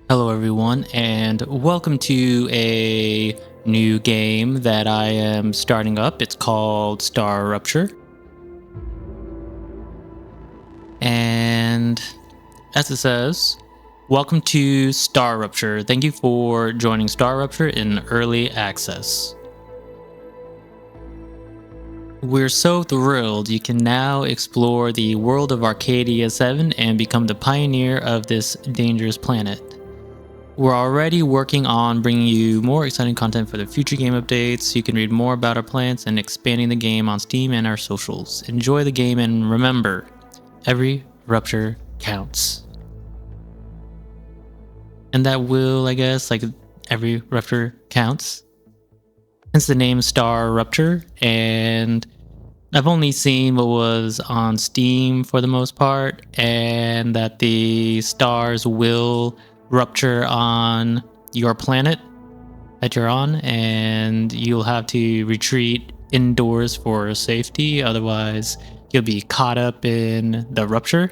Hello everyone, and welcome to a new game that I am starting up. It's called StarRupture. And as it says, welcome to StarRupture. Thank you for joining StarRupture in early access. We're so thrilled you can now explore the world of Arcadia 7 and become the pioneer of this dangerous planet. We're already working on bringing you more exciting content for the future game updates. You can read more about our plans and expanding the game on Steam and our socials. Enjoy the game and remember, every rupture counts. And that will, I guess, like every rupture counts. Hence the name StarRupture. And I've only seen what was on Steam for the most part, and that the stars will rupture on your planet that you're on, and you'll have to retreat indoors for safety, otherwise you'll be caught up in the rupture.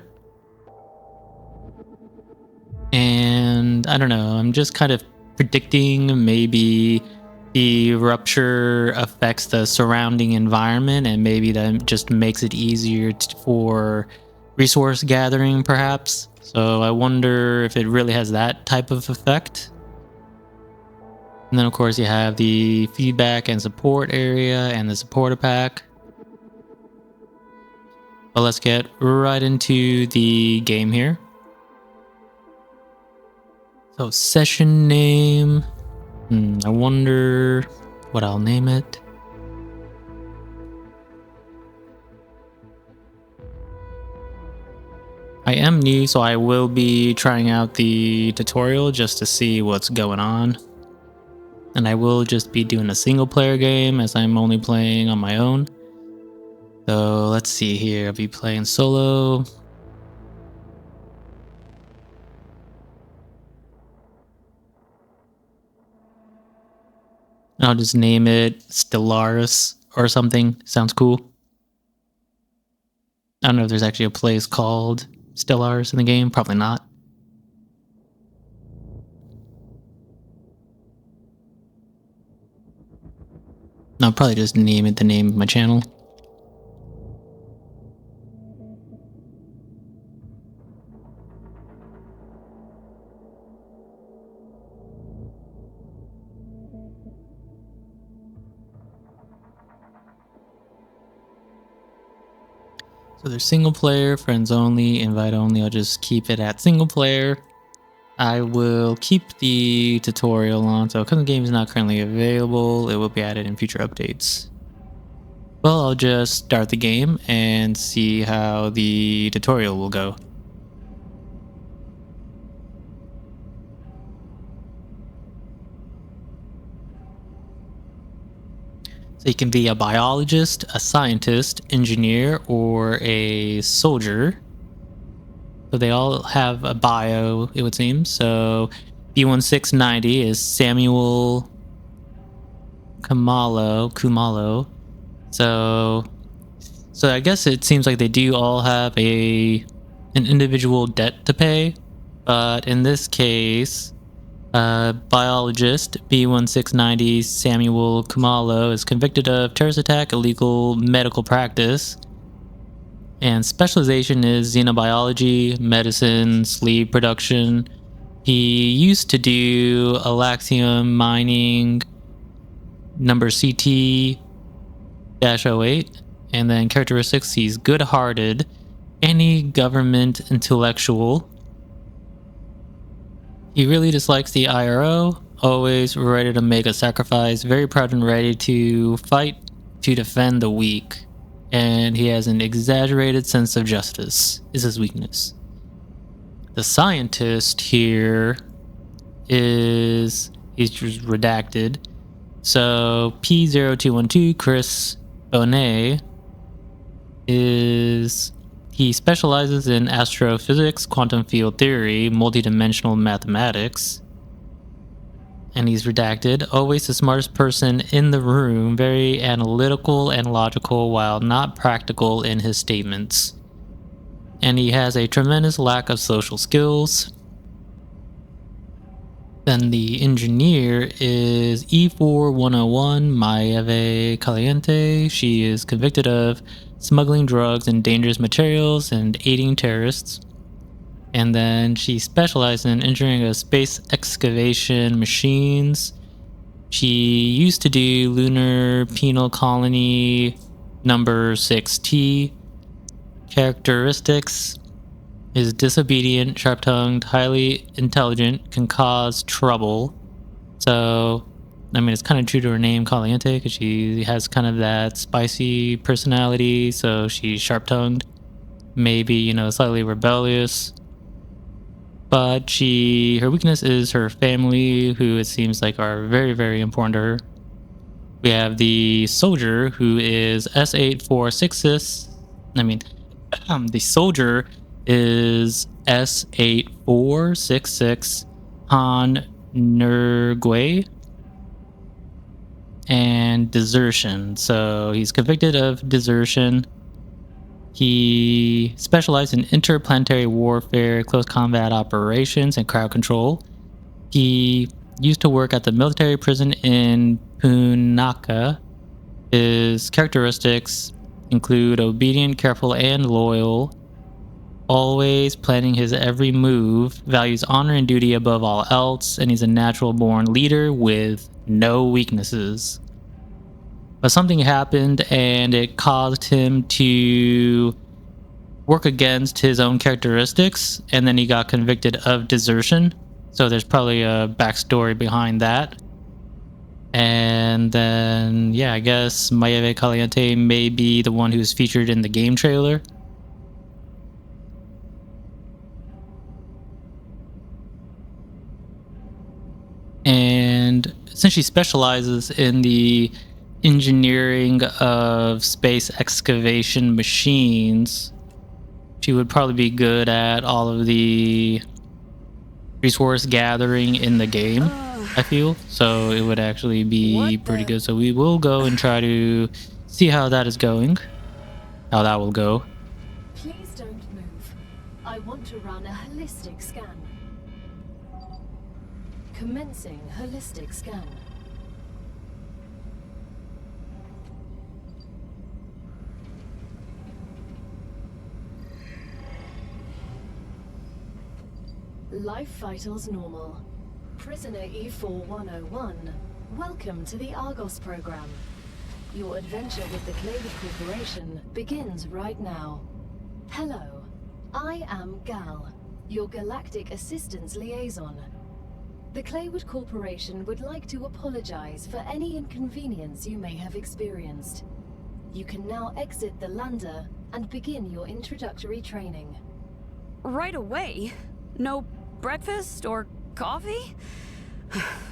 And I don't know, I'm just kind of predicting maybe the rupture affects the surrounding environment, and maybe that just makes it easier for resource gathering perhaps. So I wonder if it really has that type of effect. And then of course you have the feedback and support area and the supporter pack. But let's get right into the game here. So session name, I wonder what I'll name it. I am new, so I will be trying out the tutorial just to see what's going on. And I will just be doing a single player game as I'm only playing on my own. So let's see here, I'll be playing solo. I'll just name it Stellaris or something, sounds cool. I don't know if there's actually a place called Stellaris in the game, probably not. I'll probably just name it the name of my channel. So there's single player, friends only, invite only. I'll just keep it at single player. I will keep the tutorial on, so because the game is not currently available, it will be added in future updates. Well, I'll just start the game and see how the tutorial will go. So you can be a biologist, a scientist, engineer, or a soldier. So they all have a bio, it would seem. So B1690 is Samuel Kumalo. So I guess it seems like they do all have an individual debt to pay. But in this case, biologist B1690 Samuel Kumalo is convicted of terrorist attack, illegal medical practice, and specialization is xenobiology, medicine, sleep production. He used to do Alaxium mining, number CT-08, and then characteristics, he's good-hearted, anti-government intellectual. He really dislikes the IRO, always ready to make a sacrifice, very proud and ready to fight to defend the weak. And he has an exaggerated sense of justice, is his weakness. The scientist here he's just redacted. So P0212, Chris Bonet, he specializes in astrophysics, quantum field theory, multidimensional mathematics. And he's redacted. Always the smartest person in the room, very analytical and logical while not practical in his statements. And he has a tremendous lack of social skills. Then the engineer is E4101 Maeve Caliente. She is convicted of smuggling drugs and dangerous materials and aiding terrorists. And then she specialized in engineering of space excavation machines. She used to do Lunar Penal Colony number 6T. Characteristics is disobedient, sharp-tongued, highly intelligent, can cause trouble. So, I mean, it's kind of true to her name, Caliente, because she has kind of that spicy personality. So she's sharp-tongued, maybe, you know, slightly rebellious. But her weakness is her family, who it seems like are very, very important to her. We have the soldier, who is S8466. The soldier is S8466 Han Nergui, and desertion. So he's convicted of desertion. He specialized in interplanetary warfare, close combat operations, and crowd control. He used to work at the military prison in Punaka. His characteristics include obedient, careful, and loyal, always planning his every move, values honor and duty above all else, and he's a natural-born leader with no weaknesses. But something happened and it caused him to work against his own characteristics, and then he got convicted of desertion. So there's probably a backstory behind that. And then, yeah, I guess Maeve Caliente may be the one who's featured in the game trailer. And since she specializes in the engineering of space excavation machines, she would probably be good at all of the resource gathering in the game, I feel. So it would actually be pretty good. So we will go and try to see how that is going, how that will go. Please don't move. I want to run a holistic scan. Commencing holistic scan. Life vitals normal. Prisoner E4101, welcome to the Argos program. Your adventure with the Claver Corporation begins right now. Hello, I am Gal, your Galactic Assistance Liaison. The Claywood Corporation would like to apologize for any inconvenience you may have experienced. You can now exit the lander and begin your introductory training. Right away? No breakfast or coffee?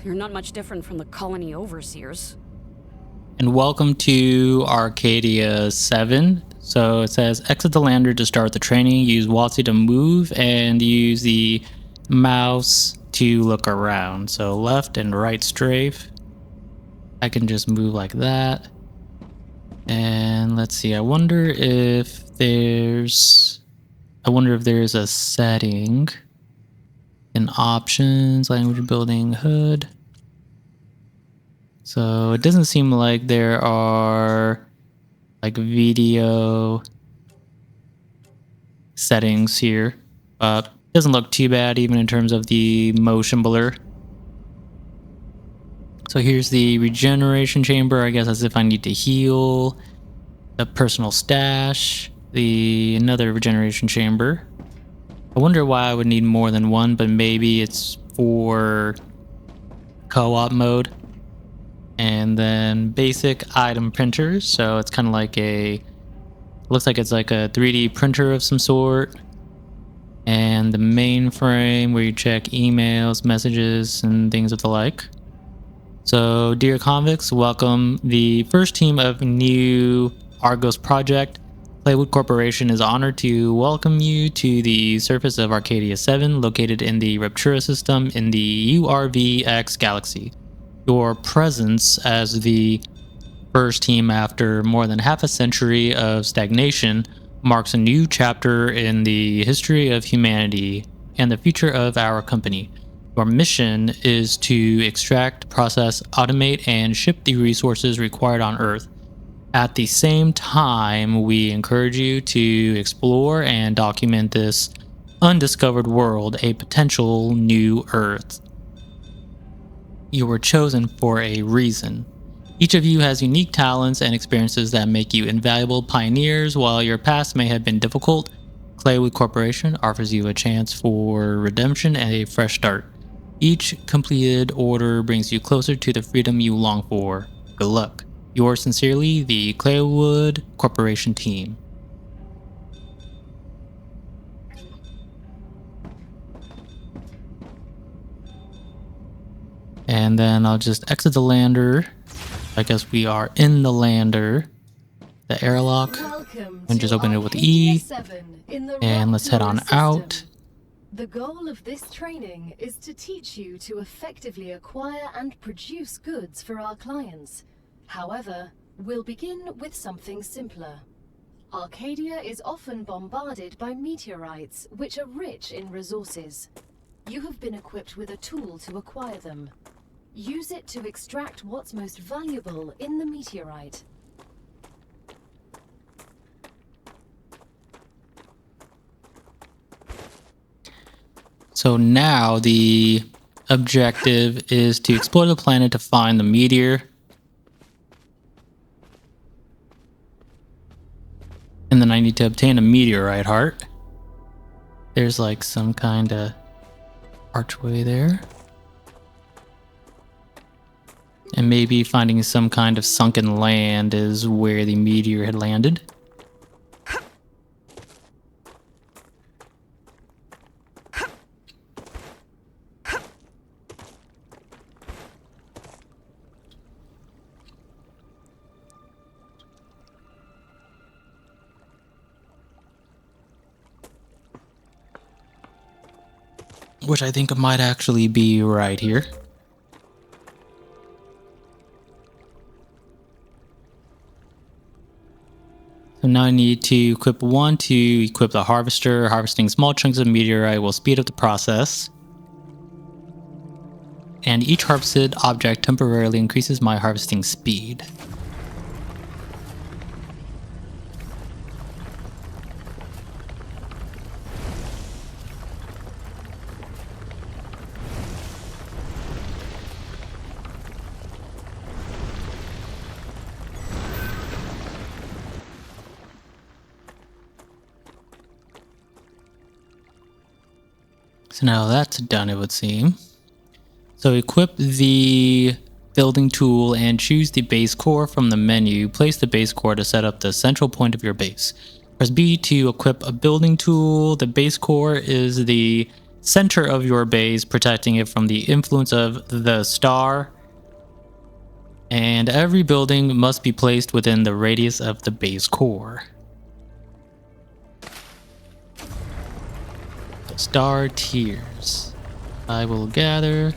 You're not much different from the colony overseers. And welcome to Arcadia 7. So it says exit the lander to start the training, use WASD to move, and use the mouse to look around. So left and right strafe. I can just move like that. And let's see, I wonder if there's a setting in options, language building, HUD. So it doesn't seem like there are like video settings here, but doesn't look too bad even in terms of the motion blur. So here's the regeneration chamber, I guess as if I need to heal. The personal stash, another regeneration chamber. I wonder why I would need more than one, but maybe it's for co-op mode. And then basic item printers. So it's kind of like looks like it's like a 3D printer of some sort. And the mainframe where you check emails, messages, and things of the like. So dear convicts, welcome the first team of new Argos project. Claywood Corporation is honored to welcome you to the surface of Arcadia 7, located in the Raptura system in the URVX galaxy. Your presence as the first team after more than half a century of stagnation marks a new chapter in the history of humanity and the future of our company. Your mission is to extract, process, automate, and ship the resources required on Earth. At the same time, we encourage you to explore and document this undiscovered world, a potential new Earth. You were chosen for a reason. Each of you has unique talents and experiences that make you invaluable pioneers. While your past may have been difficult, Claywood Corporation offers you a chance for redemption and a fresh start. Each completed order brings you closer to the freedom you long for. Good luck. Yours sincerely, the Claywood Corporation team. And then I'll just exit the lander. I guess we are in the lander. The airlock. And just open it with E. And let's head on out. The goal of this training is to teach you to effectively acquire and produce goods for our clients. However, we'll begin with something simpler. Arcadia is often bombarded by meteorites, which are rich in resources. You have been equipped with a tool to acquire them. Use it to extract what's most valuable in the meteorite. So now the objective is to explore the planet to find the meteor. And then I need to obtain a meteorite heart. There's like some kind of archway there. And maybe finding some kind of sunken land is where the meteor had landed. Which I think might actually be right here. So now I need to equip one to equip the harvester. Harvesting small chunks of meteorite will speed up the process. And each harvested object temporarily increases my harvesting speed. So now that's done, it would seem. So equip the building tool and choose the base core from the menu. Place the base core to set up the central point of your base. Press B to equip a building tool. The base core is the center of your base, protecting it from the influence of the star. And every building must be placed within the radius of the base core. Star tiers. I will gather.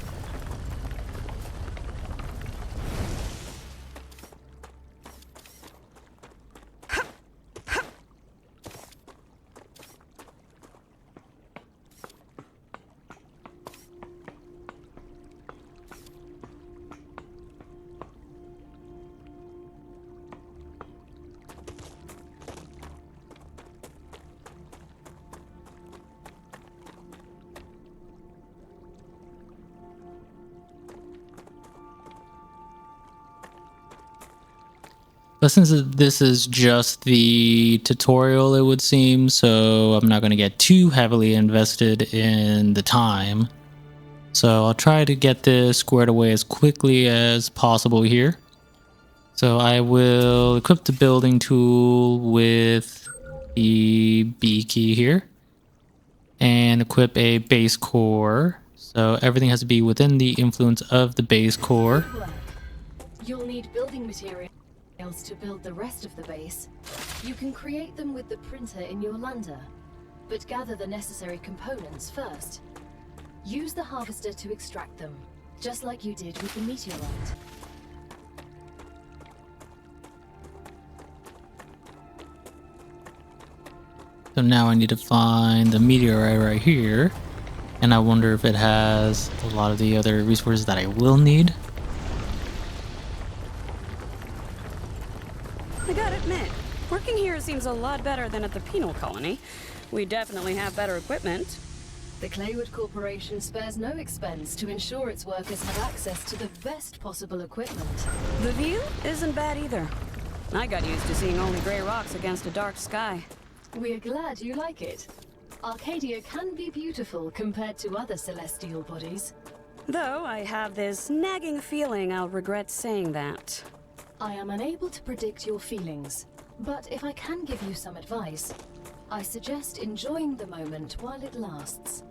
But since this is just the tutorial, it would seem, so I'm not going to get too heavily invested in the time. So I'll try to get this squared away as quickly as possible here. So I will equip the building tool with the B key here. And equip a base core. So everything has to be within the influence of the base core. You'll need building materials to build the rest of the base. You can create them with the printer in your lander, but gather the necessary components first. Use the harvester to extract them, just like you did with the meteorite. So now I need to find the meteorite right here. And I wonder if it has a lot of the other resources that I will need. I gotta admit, working here seems a lot better than at the penal colony. We definitely have better equipment. The Claywood Corporation spares no expense to ensure its workers have access to the best possible equipment. The view isn't bad either. I got used to seeing only gray rocks against a dark sky. We're glad you like it. Arcadia can be beautiful compared to other celestial bodies. Though I have this nagging feeling I'll regret saying that. I am unable to predict your feelings, but if I can give you some advice, I suggest enjoying the moment while it lasts.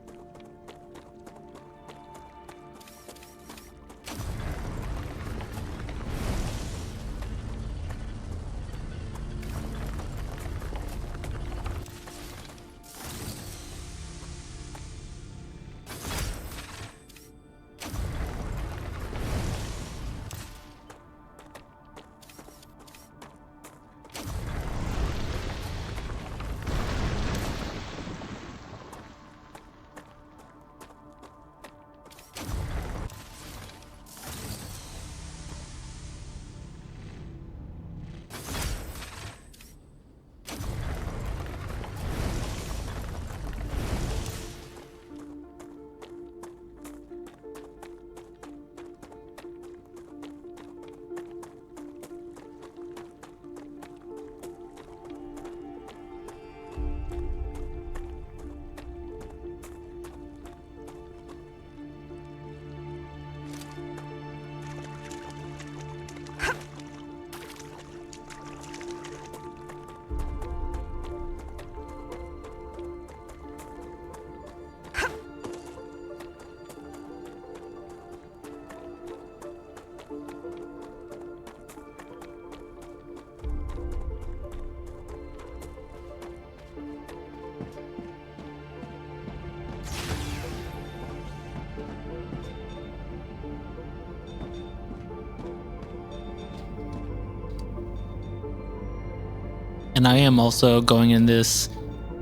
And I am also going in this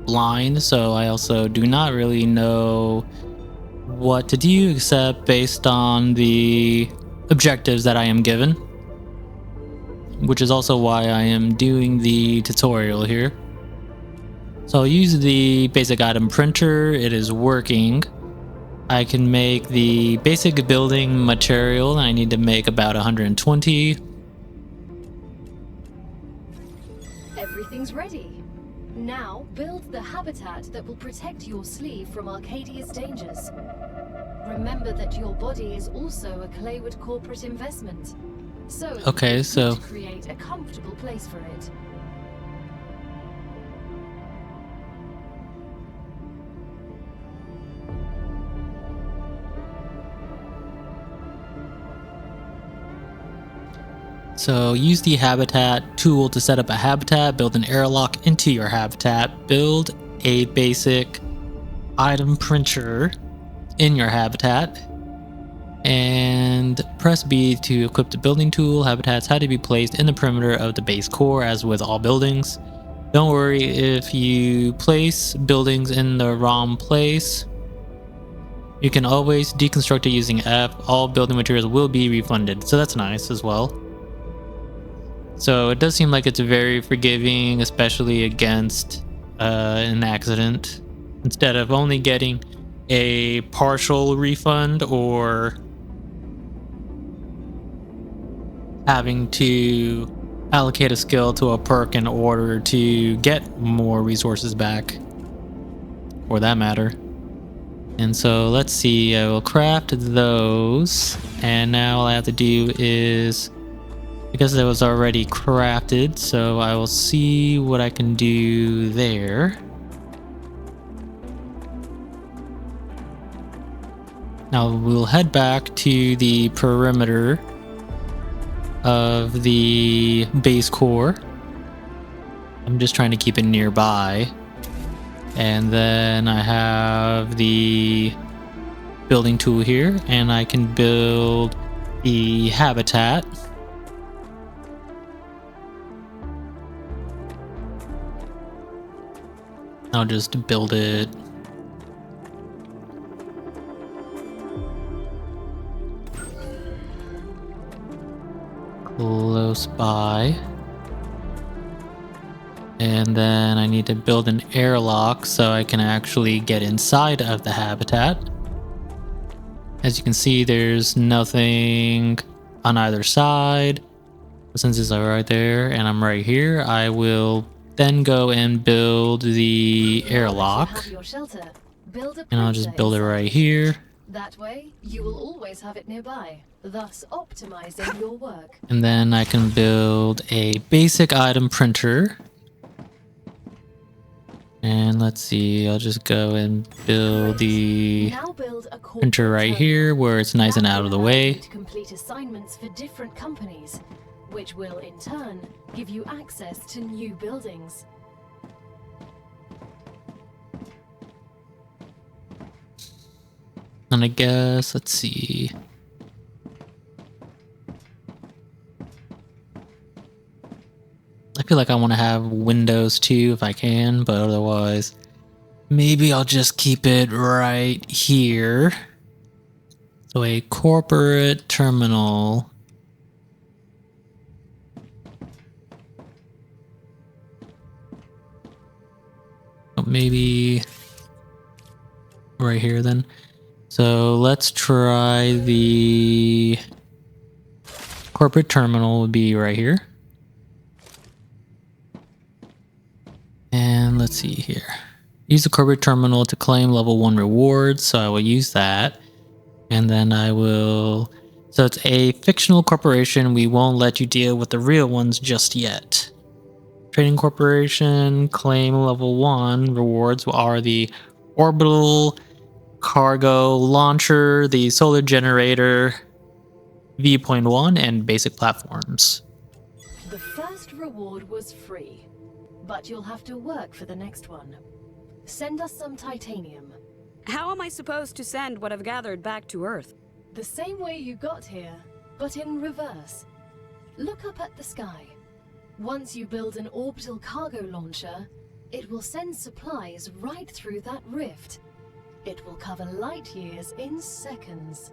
blind, so I also do not really know what to do except based on the objectives that I am given, which is also why I am doing the tutorial here. So I'll use the basic item printer. It is working. I can make the basic building material. I need to make about 120. Everything's ready. Now build the habitat that will protect your sleeve from Arcadia's dangers. Remember that your body is also a Claywood corporate investment. So Okay, so to create a comfortable place for it. So use the habitat tool to set up a habitat, build an airlock into your habitat, build a basic item printer in your habitat, and press B to equip the building tool. Habitats had to be placed in the perimeter of the base core, as with all buildings. Don't worry if you place buildings in the wrong place. You can always deconstruct it using F. All building materials will be refunded, so that's nice as well. So it does seem like it's very forgiving, especially against an accident. Instead of only getting a partial refund or having to allocate a skill to a perk in order to get more resources back, for that matter. And so let's see, I will craft those, and now all I have to do is, because it was already crafted, so I will see what I can do there. Now we'll head back to the perimeter of the base core. I'm just trying to keep it nearby. And then I have the building tool here, and I can build the habitat. I'll just build it close by. And then I need to build an airlock so I can actually get inside of the habitat. As you can see, there's nothing on either side. But since it's right there and I'm right here, I will then go and build the airlock. And I'll just build it right here. That way, you will always have it nearby, thus optimizing your work. And then I can build a basic item printer. And let's see, I'll just go and build the printer right here where it's nice and out of the way. To complete assignments for different companies, which will in turn give you access to new buildings. And I guess, let's see. I feel like I want to have windows too if I can, but otherwise, maybe I'll just keep it right here. So a corporate terminal. Maybe right here then. So let's try the corporate terminal would be right here. And let's see here. Use the corporate terminal to claim level 1 rewards. So I will use that. And then I will... So it's a fictional corporation. We won't let you deal with the real ones just yet. Trading corporation, claim level 1 rewards are the orbital cargo launcher, the solar generator, V.1, and basic platforms. The first reward was free, but you'll have to work for the next one. Send us some titanium. How am I supposed to send what I've gathered back to Earth? The same way you got here, but in reverse. Look up at the sky. Once you build an orbital cargo launcher, it will send supplies right through that rift. It will cover light years in seconds.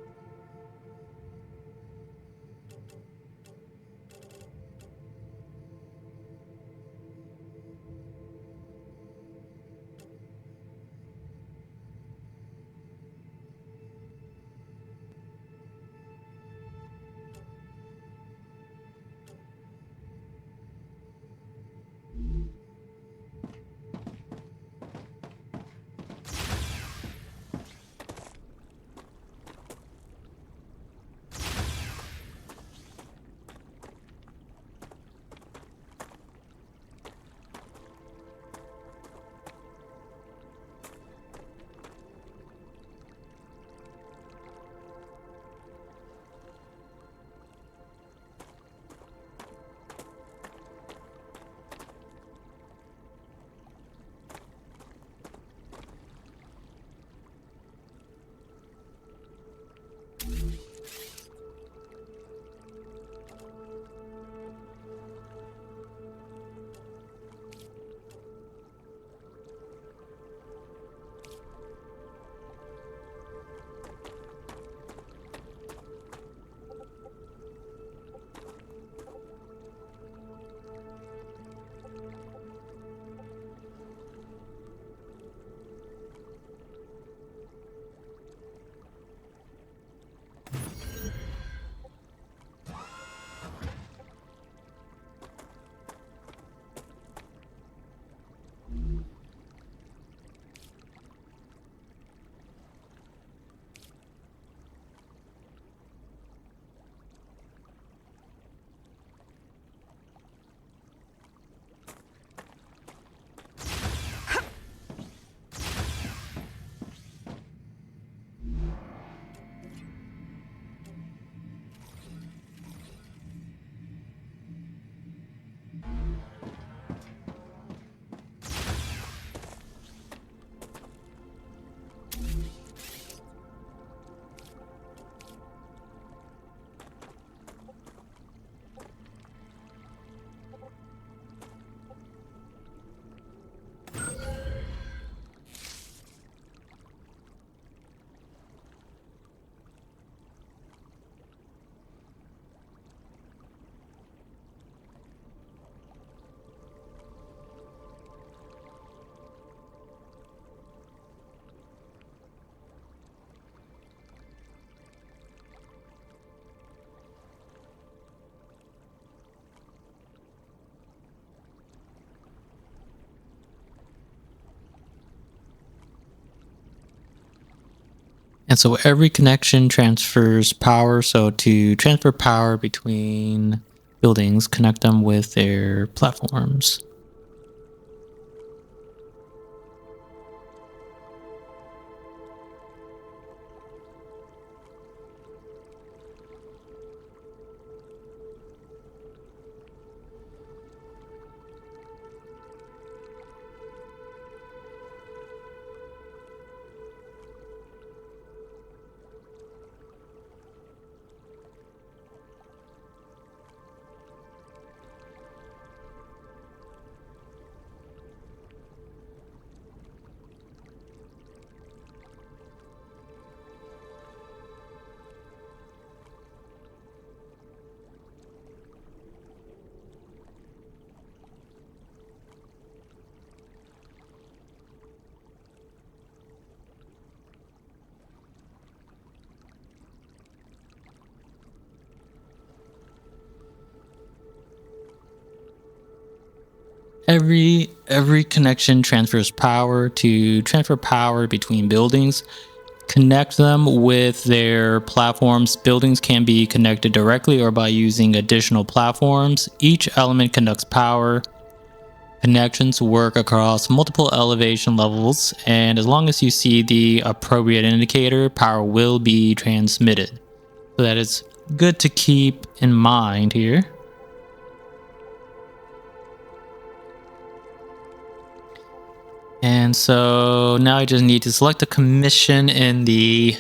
And so every connection transfers power. So to transfer power between buildings, connect them with their platforms. Every connection transfers power. To transfer power between buildings, connect them with their platforms. Buildings can be connected directly or by using additional platforms. Each element conducts power. Connections work across multiple elevation levels, and as long as you see the appropriate indicator, power will be transmitted. So that is good to keep in mind here. And so now I just need to select a commission in the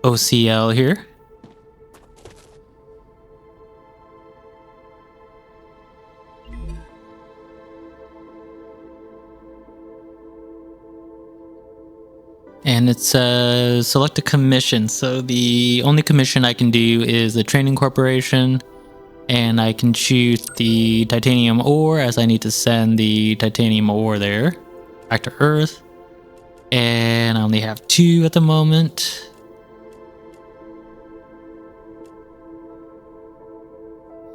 OCL here. And it says select a commission. So the only commission I can do is the training corporation, and I can choose the titanium ore as I need to send the titanium ore there back to Earth. And I only have 2 at the moment.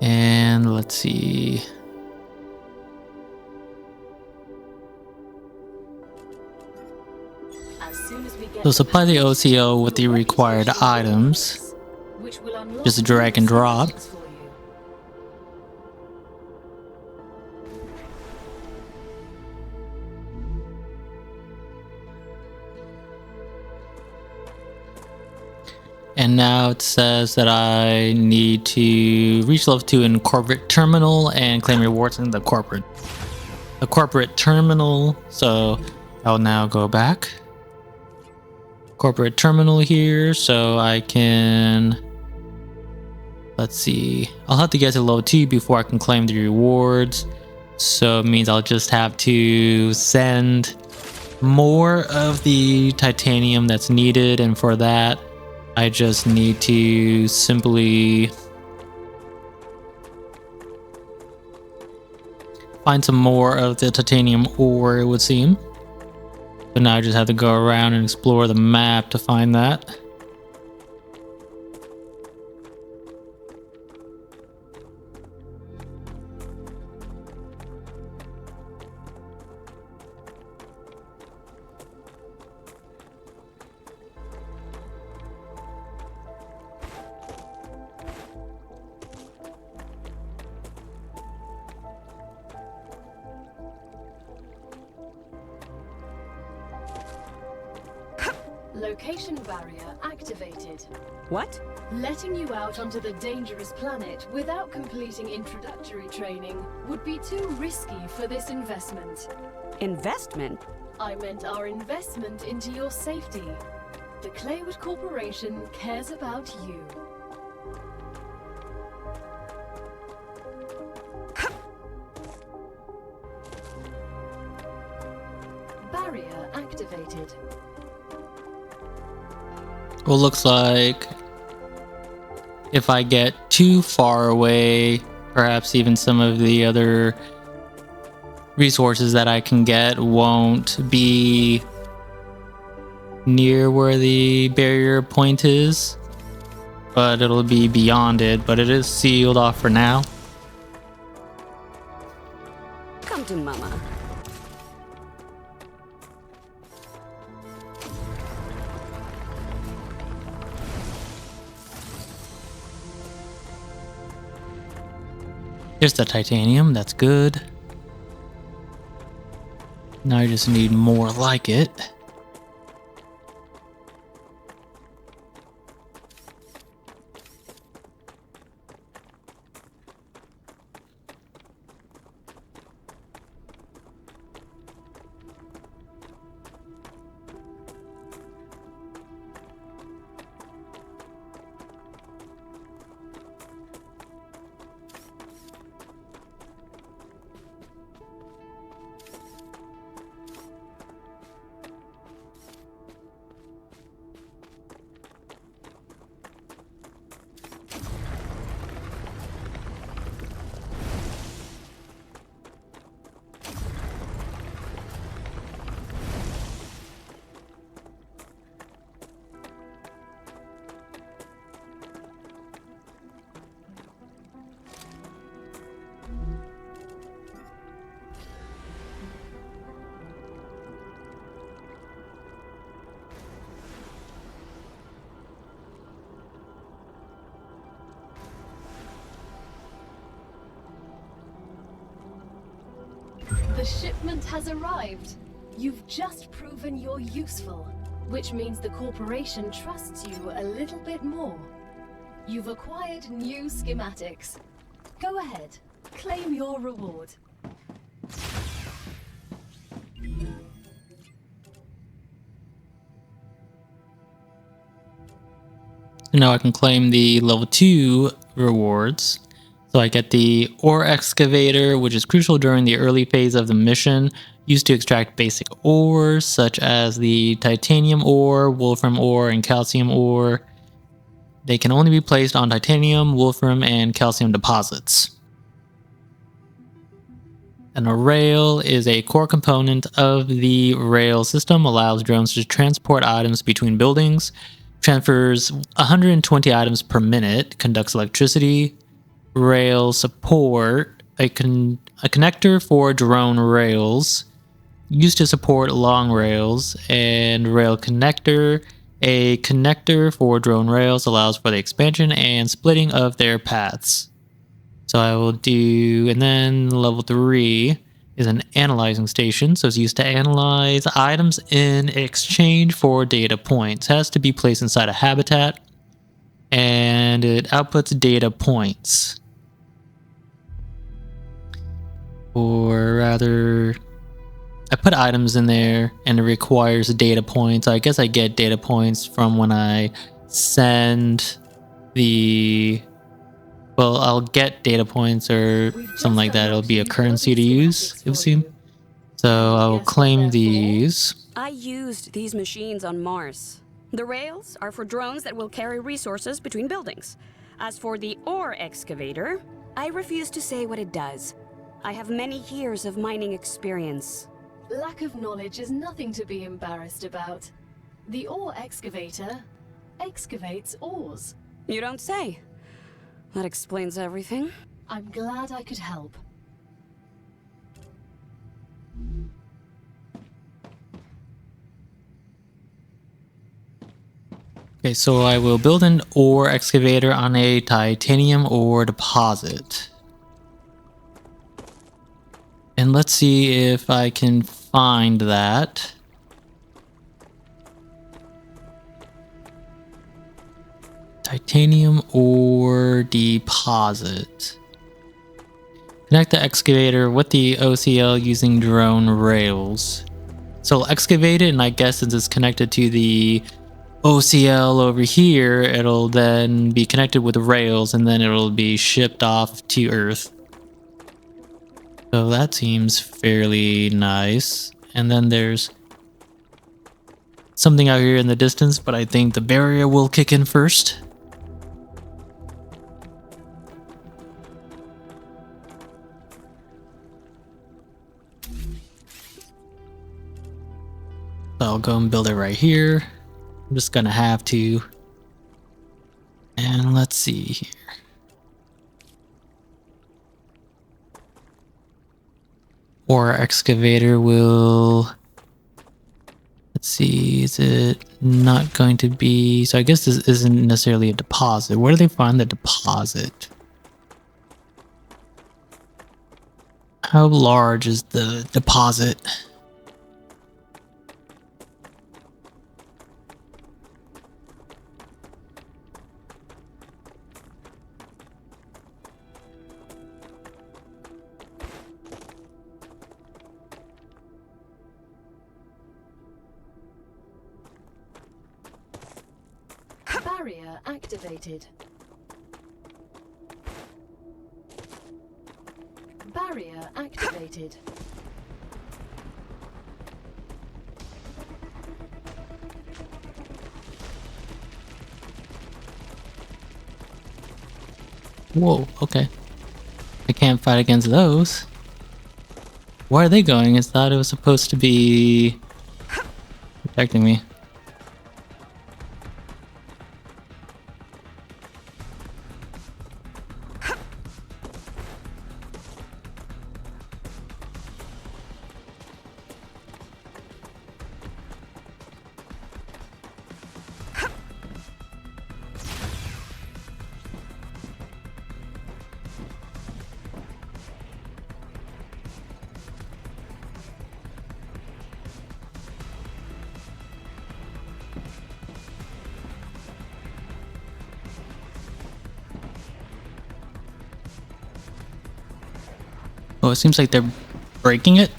And let's see. So supply the OCO with the required items. Just drag and drop. And now it says that I need to reach level 2 in corporate terminal and claim rewards in the corporate terminal. So I'll now go back. Corporate terminal here, so I can, let's see, I'll have to get to level 2 before I can claim the rewards. So it means I'll just have to send more of the titanium that's needed, and for that I just need to simply find some more of the titanium ore, it would seem. So now I just have to go around and explore the map to find that. Location barrier activated. What? Letting you out onto the dangerous planet without completing introductory training would be too risky for this investment. Investment? I meant our investment into your safety. The Claywood Corporation cares about you. Barrier activated. Well, looks like if I get too far away, perhaps even some of the other resources that I can get won't be near where the barrier point is, but it'll be beyond it, but it is sealed off for now. Come to Mama. There's the titanium, that's good. Now I just need more like it. The shipment has arrived. You've just proven you're useful, which means the corporation trusts you a little bit more. You've acquired new schematics. Go ahead, claim your reward. Now I can claim the level 2 rewards. So I get the ore excavator, which is crucial during the early phase of the mission, used to extract basic ores such as the titanium ore, wolfram ore, and calcium ore. They can only be placed on titanium, wolfram, and calcium deposits. And a rail is a core component of the rail system, allows drones to transport items between buildings, transfers 120 items per minute, conducts electricity. Rail support, a connector for drone rails, used to support long rails, and rail connector, a connector for drone rails, allows for the expansion and splitting of their paths. So I will do, and then level 3 is an analyzing station, so it's used to analyze items in exchange for data points. It has to be placed inside a habitat, and it outputs data points. Or rather, I put items in there and it requires data points. I guess I get data points from when I send the... Well, I'll get data points or something like that. It'll be a currency to use, it would seem. So I will claim these. I used these machines on Mars. The rails are for drones that will carry resources between buildings. As for the ore excavator, I refuse to say what it does. I have many years of mining experience. Lack of knowledge is nothing to be embarrassed about. The ore excavator excavates ores. You don't say. That explains everything. I'm glad I could help. Okay, so I will build an ore excavator on a titanium ore deposit. And let's see if I can find that. Titanium ore deposit. Connect the excavator with the OCL using drone rails. So I'll excavate it, and I guess since it's connected to the OCL over here, it'll then be connected with the rails, and then it'll be shipped off to Earth. So that seems fairly nice. And then there's something out here in the distance, but I think the barrier will kick in first. So I'll go and build it right here. I'm just gonna have to. And let's see here. Ore excavator will, let's see, is it not going to be, so I guess this isn't necessarily a deposit. Where do they find the deposit? How large is the deposit? Barrier activated. Barrier activated. Whoa, okay. I can't fight against those. Where are they going? I thought it was supposed to be protecting me. Oh, it seems like they're breaking it.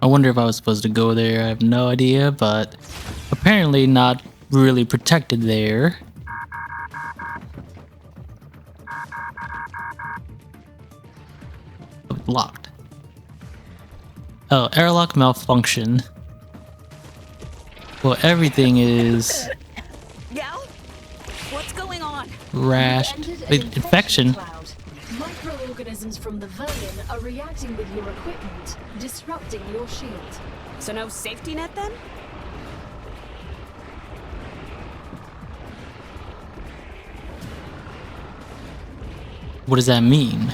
I wonder if I was supposed to go there. I have no idea, but apparently not really protected there. Oh, locked. Oh, airlock malfunction. Well, everything is Gal? What's going on? rashed. Entered an Wait, infection. cloud. Microorganisms from the vermin are reacting with your equipment, disrupting your shield. So no safety net then? What does that mean?